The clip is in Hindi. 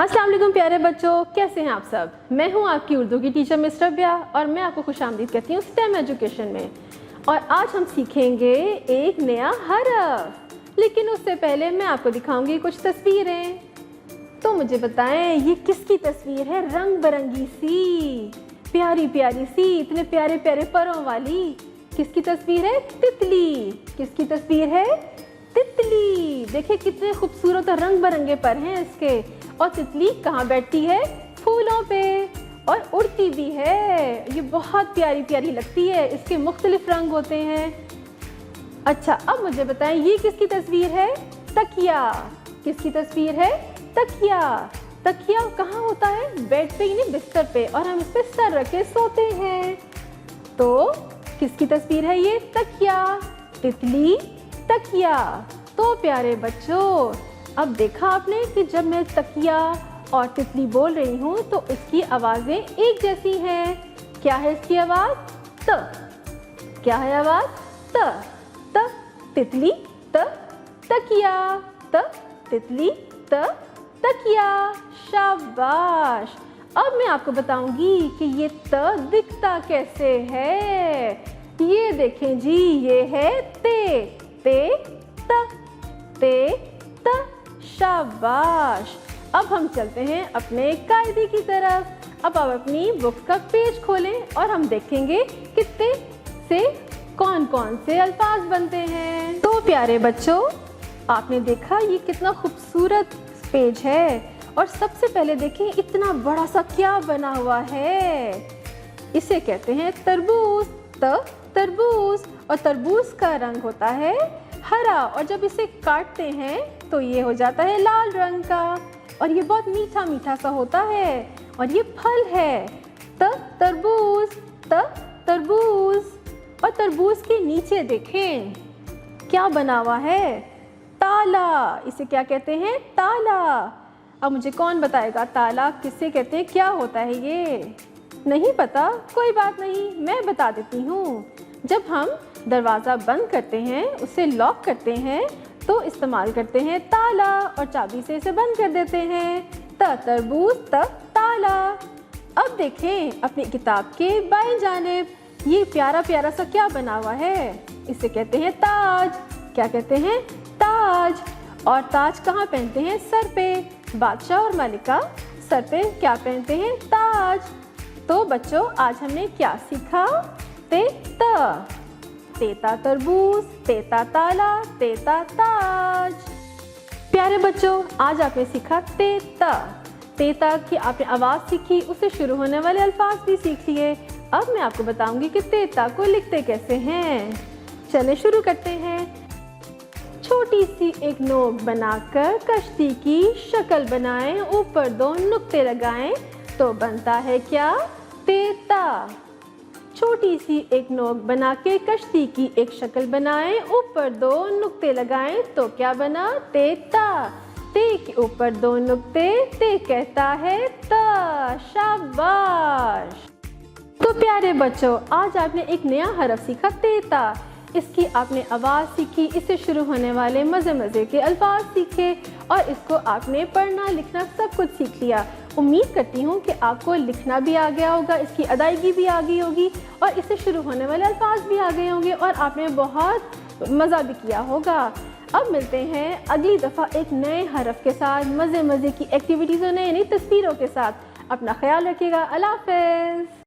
अस्सलाम वालेकुम प्यारे बच्चों, कैसे हैं आप सब। मैं हूं आपकी उर्दू की टीचर मिस रबिया और मैं आपको खुशामदीद कहती हूं स्टेम एजुकेशन में। और आज हम सीखेंगे एक नया हरफ, लेकिन उससे पहले मैं आपको दिखाऊंगी कुछ तस्वीरें। तो मुझे बताएं ये किसकी तस्वीर है। रंग बिरंगी सी, प्यारी प्यारी सी, इतने प्यारे प्यारे परों वाली किसकी तस्वीर है। तितली। किसकी तस्वीर है। तितली। देखिए कितने खूबसूरत और रंग बिरंगे पर हैं इसके। और तितली कहाँ बैठती है। फूलों पे। और उड़ती भी है। ये बहुत प्यारी प्यारी लगती है। इसके मुख्तलिफ रंग होते हैं। अच्छा अब मुझे बताएं ये किसकी तस्वीर है। तकिया। किसकी तस्वीर है। तकिया। तकिया कहाँ होता है। बेड पे यानी बिस्तर पे, और हम इस पे सर रख के सोते हैं। तो किसकी तस्वीर है ये। तकिया। तितली, तकिया। तो प्यारे बच्चों अब देखा आपने कि जब मैं तकिया और तितली बोल रही हूँ तो इसकी आवाज़ें एक जैसी हैं। क्या है इसकी आवाज़। त। क्या है आवाज़। त। त तितली, त तकिया, त तितली, त तकिया। शाबाश। अब मैं आपको बताऊंगी कि ये त दिखता कैसे है। ये देखें जी, ये है ते। ते त। ते त। शाबाश। अब हम चलते हैं अपने कायदे की तरफ। अब आप अपनी बुक्स का पेज खोलें और हम देखेंगे कितने से कौन कौन से अल्फाज बनते हैं। तो प्यारे बच्चों आपने देखा ये कितना खूबसूरत पेज है। और सबसे पहले देखें इतना बड़ा सा क्या बना हुआ है। इसे कहते हैं तरबूज। त तरबूज। और तरबूज का रंग होता है हरा, और जब इसे काटते हैं तो ये हो जाता है लाल रंग का, और ये बहुत मीठा मीठा सा होता है, और ये फल है। त तरबूज। त तरबूज। और तरबूज के नीचे देखें क्या बना हुआ है। ताला। इसे क्या कहते हैं। ताला। अब मुझे कौन बताएगा ताला किसे कहते हैं, क्या होता है ये। नहीं पता, कोई बात नहीं, मैं बता देती हूँ। जब हम दरवाज़ा बंद करते हैं, उसे लॉक करते हैं, तो इस्तेमाल करते हैं ताला, और चाबी से इसे बंद कर देते हैं। त तरबूज, त ताला। अब देखें अपनी किताब के बाएं जानिब ये प्यारा प्यारा सा क्या बना हुआ है। इसे कहते हैं ताज। क्या कहते हैं। ताज। और ताज कहाँ पहनते हैं। सर पे। बादशाह और मलिका सर पे क्या पहनते हैं। ताज। तो बच्चों आज हमने क्या सीखा। ते त। तेता तरबूज, तेता ताला, तेता ताज। प्यारे बच्चों आज आपने सीखा तेता। तेता की आपने आवाज़ सीखी, उससे शुरू होने वाले अल्फाज भी सीख लिए। अब मैं आपको बताऊंगी कि तेता को लिखते कैसे हैं। चलें शुरू करते हैं। छोटी सी एक नोक बनाकर कश्ती की शक्ल बनाएं, ऊपर दो नुक्ते लगाएं तो बनता है क्या। तेता। छोटी सी एक नोक बना के कश्ती की एक शक्ल बनाएं, ऊपर दो नुक्ते लगाएं तो क्या बना। तेता। ते के ऊपर दो नुक्ते, ते कहता है ता। शाबाश। तो प्यारे बच्चों आज आपने एक नया हरफ सीखा तेता। इसकी आपने आवाज़ सीखी, इससे शुरू होने वाले मज़े मज़े के अल्फाज सीखे, और इसको आपने पढ़ना लिखना सब कुछ सीख लिया। उम्मीद करती हूँ कि आपको लिखना भी आ गया होगा, इसकी अदायगी भी आ गई होगी, और इससे शुरू होने वाले अल्फाज भी आ गए होंगे, और आपने बहुत मज़ा भी किया होगा। अब मिलते हैं अगली दफ़ा एक नए हरफ के साथ, मज़े मज़े की एक्टिविटीज़ और नई नई तस्वीरों के साथ। अपना ख्याल रखिएगा। अल्लाह हाफ़िज़।